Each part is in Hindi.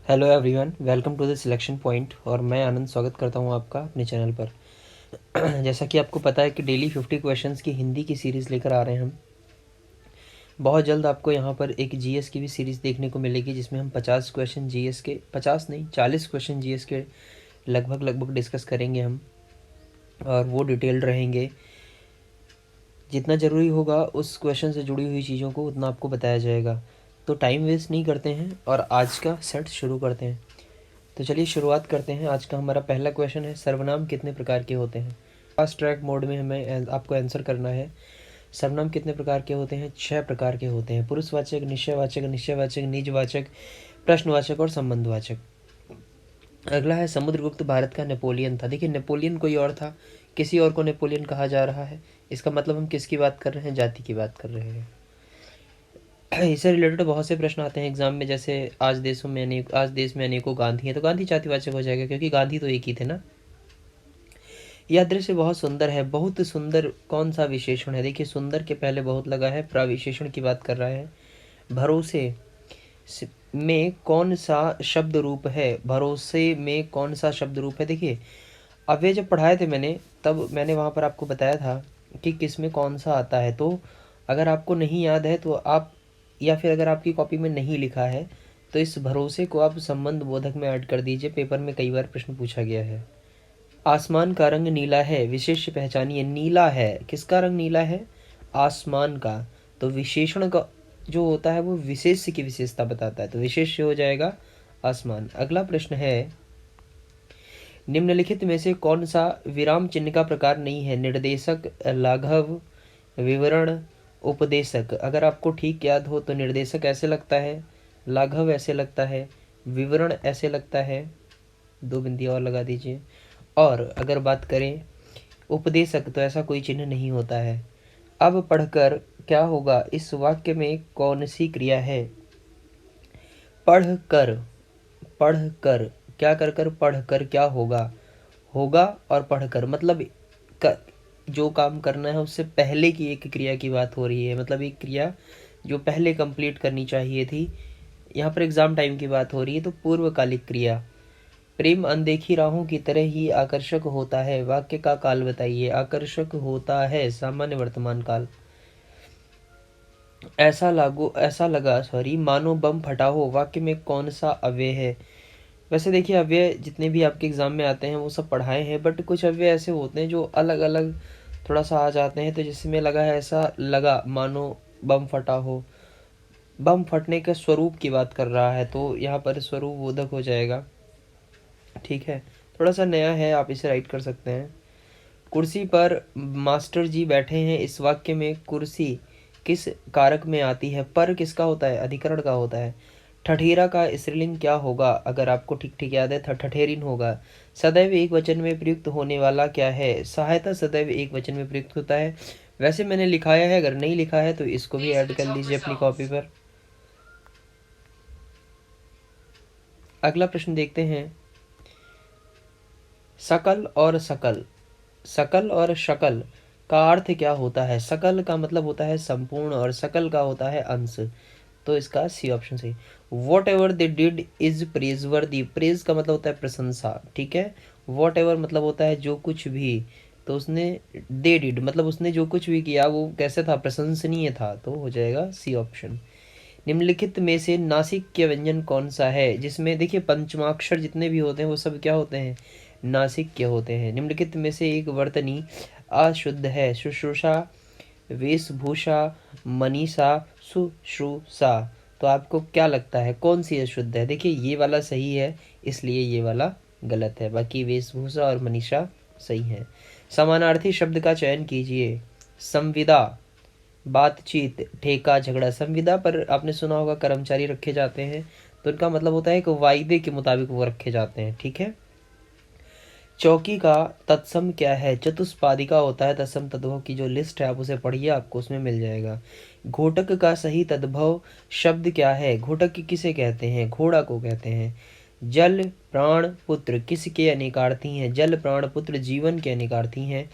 Hello everyone, welcome to the selection point. और मैं आनंद स्वागत करता हूं आपका अपने चैनल पर। जैसा कि आपको पता है कि डेली 50 क्वेश्चंस की हिंदी की सीरीज़ लेकर आ रहे हैं हम। बहुत जल्द आपको यहां पर एक जीएस की भी सीरीज़ देखने को मिलेगी, जिसमें हम 50 क्वेश्चन जीएस के, 50 नहीं 40 क्वेश्चन जीएस के लगभग लगभग डिस्कस करेंगे हम। और वो डिटेल्ड रहेंगे। जितना ज़रूरी होगा उस क्वेश्चन से जुड़ी हुई चीज़ों को उतना आपको बताया जाएगा। तो टाइम वेस्ट नहीं करते हैं और आज का सेट शुरू करते हैं। तो चलिए शुरुआत करते हैं। आज का हमारा पहला क्वेश्चन है, सर्वनाम कितने प्रकार के होते हैं। फास्ट ट्रैक मोड में हमें आपको आंसर करना है। सर्वनाम कितने प्रकार के होते हैं? 6 प्रकार के होते हैं। पुरुषवाचक, निश्चयवाचक, निश्चयवाचक, निजवाचक, प्रश्नवाचक और संबंधवाचक। अगला है, समुद्रगुप्त भारत का नेपोलियन था। देखिए, नेपोलियन कोई और था, किसी और को नेपोलियन कहा जा रहा है। इसका मतलब हम किसकी बात कर रहे हैं? जाति की बात कर रहे हैं। इससे रिलेटेड बहुत से प्रश्न आते हैं एग्जाम में, जैसे आज देश में अनेकों गांधी हैं, तो गांधी जातिवाचक हो जाएगा क्योंकि गांधी तो एक ही थे ना। यह दृश्य बहुत सुंदर है। बहुत सुंदर कौन सा विशेषण है? देखिए, सुंदर के पहले बहुत लगा है, प्रविशेषण की बात कर रहा है। भरोसे में कौन सा शब्द रूप है? भरोसे में कौन सा शब्द रूप है? देखिए, अब ये जब पढ़ाए थे मैंने, तब मैंने वहाँ पर आपको बताया था कि किस में कौन सा आता है। तो अगर आपको नहीं याद है तो आप, या फिर अगर आपकी कॉपी में नहीं लिखा है, तो इस भरोसे को आप संबंध बोधक में ऐड कर दीजिए। पेपर में कई बार प्रश्न पूछा गया है। आसमान का रंग नीला है, विशेष पहचानिए। नीला है, किसका रंग नीला है? आसमान का। तो विशेषण का जो होता है वो विशेष की विशेषता बताता है, तो विशेष हो जाएगा आसमान। अगला प्रश्न है, निम्नलिखित में से कौन सा विराम चिन्ह का प्रकार नहीं है? निर्देशक, लाघव, विवरण, उपदेशक। अगर आपको ठीक याद हो तो निर्देशक ऐसे लगता है, लाघव ऐसे लगता है, विवरण ऐसे लगता है, 2 बिंदी और लगा दीजिए। और अगर बात करें उपदेशक, तो ऐसा कोई चिन्ह नहीं होता है। अब पढ़कर क्या होगा? इस वाक्य में कौन सी क्रिया है? पढ़कर। पढ़कर, क्या कर कर? पढ़कर क्या होगा? होगा। और पढ़कर मतलब कर, जो काम करना है उससे पहले की एक क्रिया की बात हो रही है। मतलब एक क्रिया जो पहले कंप्लीट करनी चाहिए थी। यहाँ पर एग्जाम टाइम की बात हो रही है, तो पूर्वकालिक क्रिया। प्रेम अनदेखी राहों की तरह ही आकर्षक होता है। वाक्य का काल बताइए। आकर्षक होता है, सामान्य वर्तमान काल। ऐसा लगा मानो बम फटा हो। वाक्य में कौन सा अव्यय है? वैसे देखिए, अव्यय जितने भी आपके एग्जाम में आते हैं वो सब पढ़ाए हैं, बट कुछ अव्यय ऐसे होते हैं जो अलग अलग थोड़ा सा आ जाते हैं। तो जिसमें लगा है, ऐसा लगा मानो बम फटा हो। बम फटने के स्वरूप की बात कर रहा है, तो यहाँ पर स्वरूप बोधक हो जाएगा। ठीक है, थोड़ा सा नया है, आप इसे राइट कर सकते हैं। कुर्सी पर मास्टर जी बैठे हैं। इस वाक्य में कुर्सी किस कारक में आती है? पर किसका होता है? अधिकरण का होता है। ठठेरा का स्त्रीलिंग क्या होगा? अगर आपको ठीक ठीक याद है, ठठेरिन होगा। सदैव एक वचन में प्रयुक्त होने वाला क्या है? सहायता सदैव एक वचन में प्रयुक्त होता है। वैसे मैंने लिखाया है, अगर नहीं लिखा है तो इसको भी ऐड कर लीजिए अपनी कॉपी पर। अगला प्रश्न देखते हैं, सकल और सकल, सकल और शकल का अर्थ क्या होता है? सकल का मतलब होता है संपूर्ण और सकल का होता है अंश। तो इसका सी ऑप्शन सही। What ever they did is praise वर्दी। प्रेज का मतलब होता है प्रशंसा, ठीक है। वॉट एवर मतलब होता है जो कुछ भी। तो उसने, दे डिड मतलब उसने जो कुछ भी किया वो कैसे था? प्रशंसनीय था। तो हो जाएगा सी ऑप्शन। निम्नलिखित में से नासिक्य व्यंजन कौन सा है? जिसमें देखिए पंचमाक्षर जितने भी होते हैं वो सब क्या होते हैं? नासिक्य होते हैं। निम्नलिखित में से एक वर्तनी अशुद्ध है? शुश्रूषा, वेशभूषा, मनीषा, शुश्रूषा। तो आपको क्या लगता है कौन सी अशुद्ध है? देखिए, ये वाला सही है, इसलिए ये वाला गलत है। बाकी वेशभूषा और मनीषा सही है। समानार्थी शब्द का चयन कीजिए। संविदा, बातचीत, ठेका, झगड़ा। संविदा पर आपने सुना होगा कर्मचारी रखे जाते हैं, तो इनका मतलब होता है कि वायदे के मुताबिक वो रखे जाते हैं, ठीक है। चौकी का तत्सम क्या है? चतुष्पादिका होता है। तत्सम तद्भव की जो लिस्ट है आप उसे पढ़िए, आपको उसमें मिल जाएगा। घोटक का सही तद्भव शब्द क्या है? घोटक किसे कहते हैं? घोड़ा को कहते हैं। जल, प्राण, पुत्र किसके अनेकार्थी हैं? जल, प्राण, पुत्र जीवन के अनेकार्थी हैं।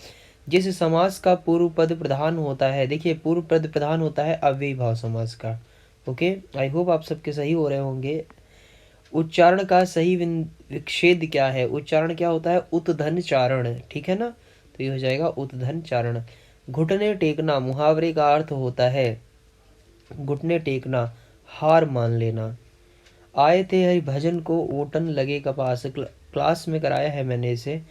जिस समास का पूर्व पद प्रधान होता है, देखिए पूर्व पद प्रधान होता है अव्ययी भाव समास का। ओके, आई होप आप सबके सही हो रहे होंगे। उच्चारण का सही विक्षेद क्या है? उच्चारण क्या होता है? उतधन चारण, ठीक है ना। तो ये हो जाएगा उतधन चारण। घुटने टेकना मुहावरे का अर्थ होता है, घुटने टेकना, हार मान लेना। आए थे हरिभजन को ओटन लगे कपास, क्लास में कराया है मैंने इसे।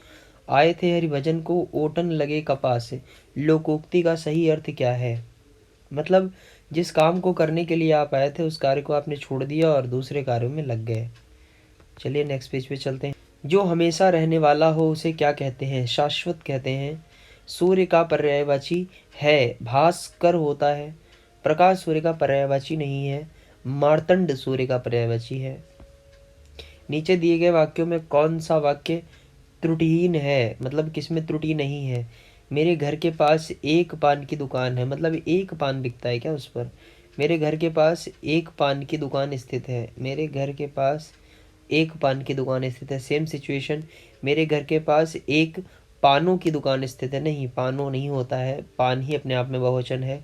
आए थे हरिभजन को ओटन लगे कपास, लोकोक्ति का सही अर्थ क्या है? मतलब जिस काम को करने के लिए आप आए थे उस कार्य को आपने छोड़ दिया और दूसरे कार्यों में लग गए। चलिए नेक्स्ट पेज पे चलते हैं। जो हमेशा रहने वाला हो उसे क्या कहते हैं? शाश्वत कहते हैं। सूर्य का पर्यायवाची है, भास्कर होता है। प्रकाश सूर्य का पर्यायवाची नहीं है, मार्तंड सूर्य का पर्यायवाची है। नीचे दिए गए वाक्यों में कौन सा वाक्य त्रुटिहीन है, मतलब किसमें त्रुटि नहीं है? मेरे घर के पास एक पान की दुकान है, मतलब एक पान बिकता है क्या उस पर? मेरे घर के पास एक पान की दुकान स्थित है, मेरे घर के पास एक पान की दुकान स्थित है। सेम सिचुएशन, मेरे घर के पास एक पानों की दुकान स्थित है, नहीं पानों नहीं होता है, पान ही अपने आप में बहुवचन है।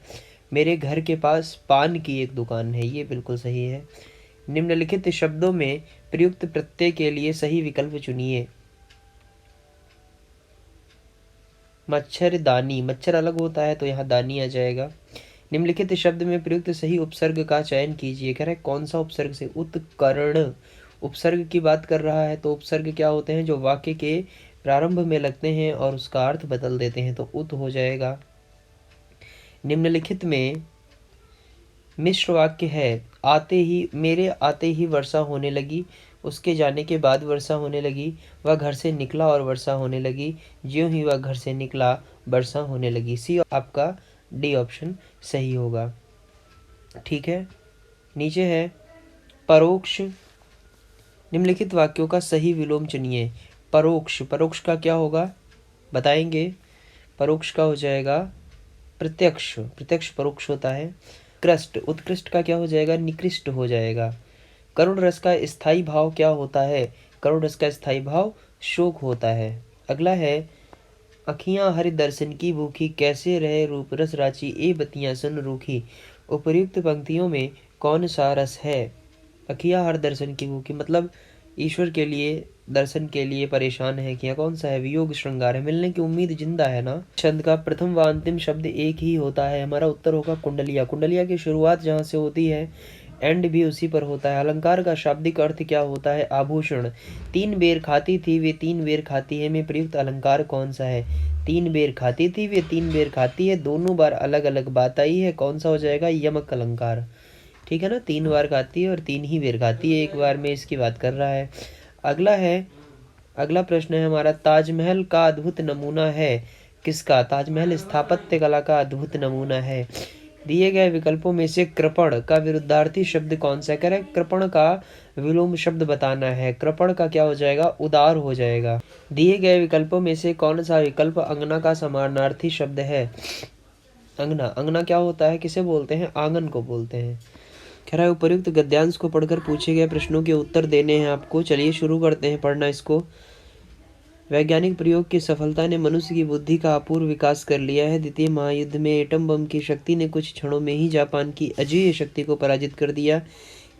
मेरे घर के पास पान की एक दुकान है, ये बिल्कुल सही है। निम्नलिखित शब्दों में प्रयुक्त प्रत्यय के लिए सही विकल्प चुनिए। मच्छरदानी, मच्छर अलग होता है तो यहाँ दानी आ जाएगा। निम्नलिखित शब्द में प्रयुक्त सही उपसर्ग का चयन कीजिए। कह रहा है कौन सा उपसर्ग से? उत्कर्ण उपसर्ग की बात कर रहा है। तो उपसर्ग क्या होते हैं? जो वाक्य के प्रारंभ में लगते हैं और उसका अर्थ बदल देते हैं, तो उत हो जाएगा। निम्नलिखित में मिश्र वाक्य है, आते ही, मेरे आते ही वर्षा होने लगी, उसके जाने के बाद वर्षा होने लगी, वह घर से निकला और वर्षा होने लगी, ज्यों ही वह घर से निकला वर्षा होने लगी। सी आपका डी ऑप्शन सही होगा, ठीक है। नीचे है परोक्ष। निम्नलिखित वाक्यों का सही विलोम चुनिए। परोक्ष, परोक्ष का क्या होगा बताएंगे? परोक्ष का हो जाएगा प्रत्यक्ष, प्रत्यक्ष परोक्ष होता है। उत्कृष्ट, उत्कृष्ट का क्या हो जाएगा? निकृष्ट हो जाएगा। करुण रस का स्थायी भाव क्या होता है? करुण रस का स्थायी भाव शोक होता है। अगला है अखियां हरि दर्शन की भूखी, कैसे रहे रूप रस राची, ए बतियां सुन रूखी। उपर्युक्त पंक्तियों में कौन सा रस है? अखियां हर दर्शन की भूखी, मतलब ईश्वर के लिए दर्शन के लिए परेशान है। क्या कौन सा है? वियोग श्रृंगार है, मिलने की उम्मीद जिंदा है ना। छंद का प्रथम व अंतिम शब्द एक ही होता है, हमारा उत्तर होगा कुंडलिया। कुंडलिया की शुरुआत जहाँ से होती है एंड भी उसी पर होता है। अलंकार का शाब्दिक अर्थ क्या होता है? आभूषण। तीन बेर खाती थी वे तीन बेर खाती है में प्रयुक्त अलंकार कौन सा है? तीन बेर खाती थी वे तीन बेर खाती है, दोनों बार अलग अलग बात आई है, कौन सा हो जाएगा? यमक अलंकार, ठीक है ना। तीन बार खाती है और तीन ही बेर खाती है, एक बार में इसकी बात कर रहा है। अगला है, अगला प्रश्न है हमारा, ताजमहल का अद्भुत नमूना है किसका? ताजमहल स्थापत्य कला का अद्भुत नमूना है। दिए गए विकल्पों में से कृपण का विरुद्धार्थी शब्द कौन सा? कह रहे कृपण का विलोम शब्द बताना है। कृपण का क्या हो जाएगा? उदार हो जाएगा। दिए गए विकल्पों में से कौन सा विकल्प अंगना का समानार्थी शब्द है? अंगना, अंगना क्या होता है? किसे बोलते हैं? आंगन को बोलते हैं। कह रहा है उपर्युक्त गद्यांश को पढ़कर पूछे गए प्रश्नों के उत्तर देने हैं आपको। चलिए शुरू करते हैं पढ़ना इसको। वैज्ञानिक प्रयोग की सफलता ने मनुष्य की बुद्धि का अपूर्व विकास कर लिया है। द्वितीय महायुद्ध में एटम बम की शक्ति ने कुछ क्षणों में ही जापान की अजेय शक्ति को पराजित कर दिया।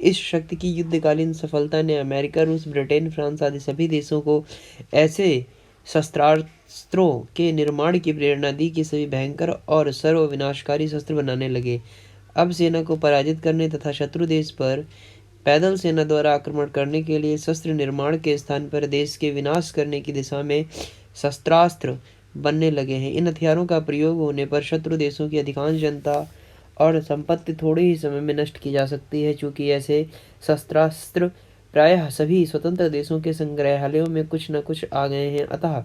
इस शक्ति की युद्धकालीन सफलता ने अमेरिका, रूस, ब्रिटेन, फ्रांस आदि सभी देशों को ऐसे शस्त्रास्त्रों के निर्माण की प्रेरणा दी कि सभी भयंकर और सर्वविनाशकारी शस्त्र बनाने लगे। अब सेना को पराजित करने तथा शत्रु देश पर पैदल सेना द्वारा आक्रमण करने के लिए शस्त्र निर्माण के स्थान पर देश के विनाश करने की दिशा में शस्त्रास्त्र बनने लगे हैं। इन हथियारों का प्रयोग होने पर शत्रु देशों की अधिकांश जनता और संपत्ति थोड़े ही समय में नष्ट की जा सकती है। चूँकि ऐसे शस्त्रास्त्र प्रायः सभी स्वतंत्र देशों के संग्रहालयों में कुछ न कुछ आ गए हैं, अतः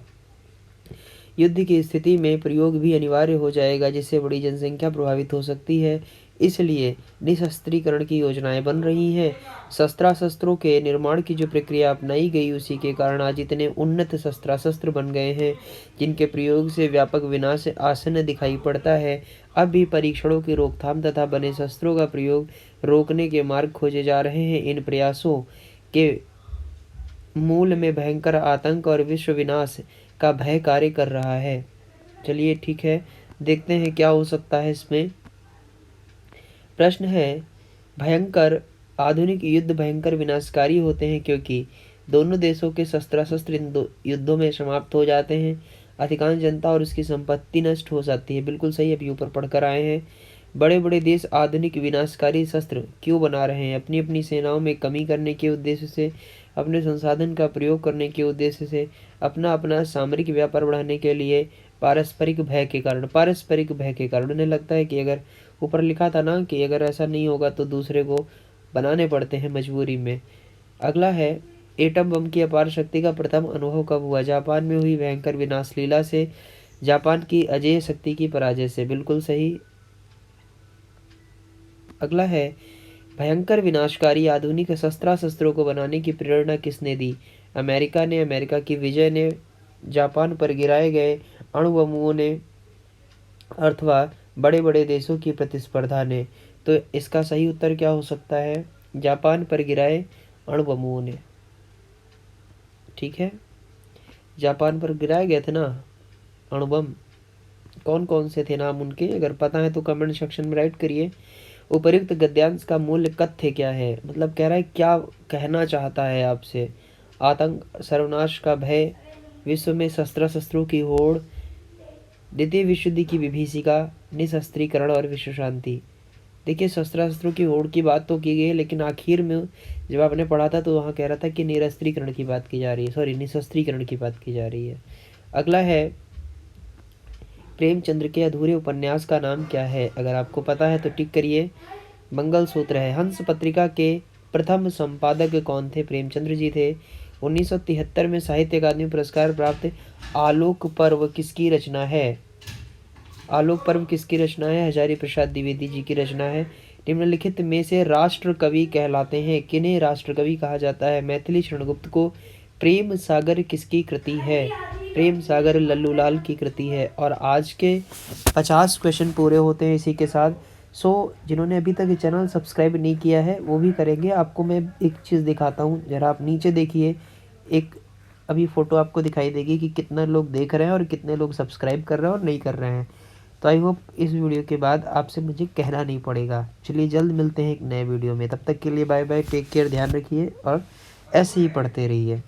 युद्ध की स्थिति में प्रयोग भी अनिवार्य हो जाएगा, जिससे बड़ी जनसंख्या प्रभावित हो सकती है। इसलिए निशस्त्रीकरण की योजनाएं बन रही हैं। शस्त्रों के निर्माण की जो प्रक्रिया अपनाई गई उसी के कारण आज इतने उन्नत शस्त्र बन गए हैं, जिनके प्रयोग से व्यापक विनाश आसन्न दिखाई पड़ता है। अब भी परीक्षणों की रोकथाम तथा बने शस्त्रों का प्रयोग रोकने के मार्ग खोजे जा रहे हैं। इन प्रयासों के मूल में भयंकर आतंक और विश्व विनाश का भय कार्य कर रहा है। चलिए ठीक है, देखते हैं क्या हो सकता है इसमें। प्रश्न है, भयंकर आधुनिक युद्ध भयंकर विनाशकारी होते हैं क्योंकि दोनों देशों के शस्त्रास्त्र इन युद्धों में समाप्त हो जाते हैं। अधिकांश जनता और उसकी संपत्ति नष्ट हो जाती है। बिल्कुल सही, अभी ऊपर पढ़कर आए हैं। बड़े बड़े देश आधुनिक विनाशकारी शस्त्र क्यों बना रहे हैं? अपनी अपनी सेनाओं में कमी करने के उद्देश्य से, अपने संसाधन का प्रयोग करने के उद्देश्य से, अपना अपना सामरिक व्यापार बढ़ाने के लिए, पारस्परिक भय के कारण। पारस्परिक भय के कारण उन्हें लगता है कि अगर ऊपर लिखा था ना कि अगर ऐसा नहीं होगा तो दूसरे को बनाने पड़ते हैं मजबूरी में। अगला है, एटम बम की अपार शक्ति का प्रथम अनुभव कब हुआ? जापान में हुई भयंकर विनाश लीला से, जापान की अजेय शक्ति की पराजय से। बिल्कुल सही। अगला है, भयंकर विनाशकारी आधुनिक शस्त्रों को बनाने की प्रेरणा किसने दी? अमेरिका ने। अमेरिका की विजय ने, जापान पर गिराए गए अणुबमों ने, अथवा बड़े बड़े देशों की प्रतिस्पर्धा ने। तो इसका सही उत्तर क्या हो सकता है? जापान पर गिराए अणुबमों ने। ठीक है, जापान पर गिराए गए थे ना अणुबम। कौन कौन से थे नाम उनके? अगर पता है तो कमेंट सेक्शन में राइट करिए। उपर्युक्त गद्यांश का मूल कथ्य क्या है? मतलब कह रहा है क्या कहना चाहता है आपसे? आतंक, सर्वनाश का भय, विश्व में शस्त्रों की होड़, द्वितीय विश्व युद्ध की विभीषिका, निशस्त्रीकरण और विश्व शांति। देखिए, शस्त्रों की होड़ की बात तो की गई है, लेकिन आखिर में जब आपने पढ़ा था तो वहाँ कह रहा था कि निरस्त्रीकरण की बात की जा रही है, सॉरी निशस्त्रीकरण की बात की जा रही है। अगला है, प्रेमचंद्र के अधूरे उपन्यास का नाम क्या है? अगर आपको पता है तो टिक करिए। मंगलसूत्र है। हंस पत्रिका के प्रथम संपादक कौन थे? प्रेमचंद्र जी थे। 1973 में साहित्य अकादमी पुरस्कार प्राप्त आलोक पर्व किसकी रचना है? आलोक पर्व किसकी रचना है? हजारी प्रसाद द्विवेदी जी की रचना है। निम्नलिखित में से राष्ट्र कवि कहलाते हैं? किन्हें राष्ट्र कवि कहा जाता है? मैथिली शरणगुप्त को। प्रेम सागर किसकी कृति है? प्रेम सागर लल्लूलाल की कृति है। और आज के 50 क्वेश्चन पूरे होते हैं इसी के साथ। जिन्होंने अभी तक ये चैनल सब्सक्राइब नहीं किया है वो भी करेंगे। आपको मैं एक चीज़ दिखाता हूँ, जरा आप नीचे देखिए। एक अभी फ़ोटो आपको दिखाई देगी कि कितना लोग देख रहे हैं और कितने लोग सब्सक्राइब कर रहे हैं और नहीं कर रहे हैं। तो आई होप इस वीडियो के बाद आपसे मुझे कहना नहीं पड़ेगा। चलिए जल्द मिलते हैं एक नए वीडियो में, तब तक के लिए बाय बाय, टेक केयर, ध्यान रखिए और ऐसे ही पढ़ते रहिए।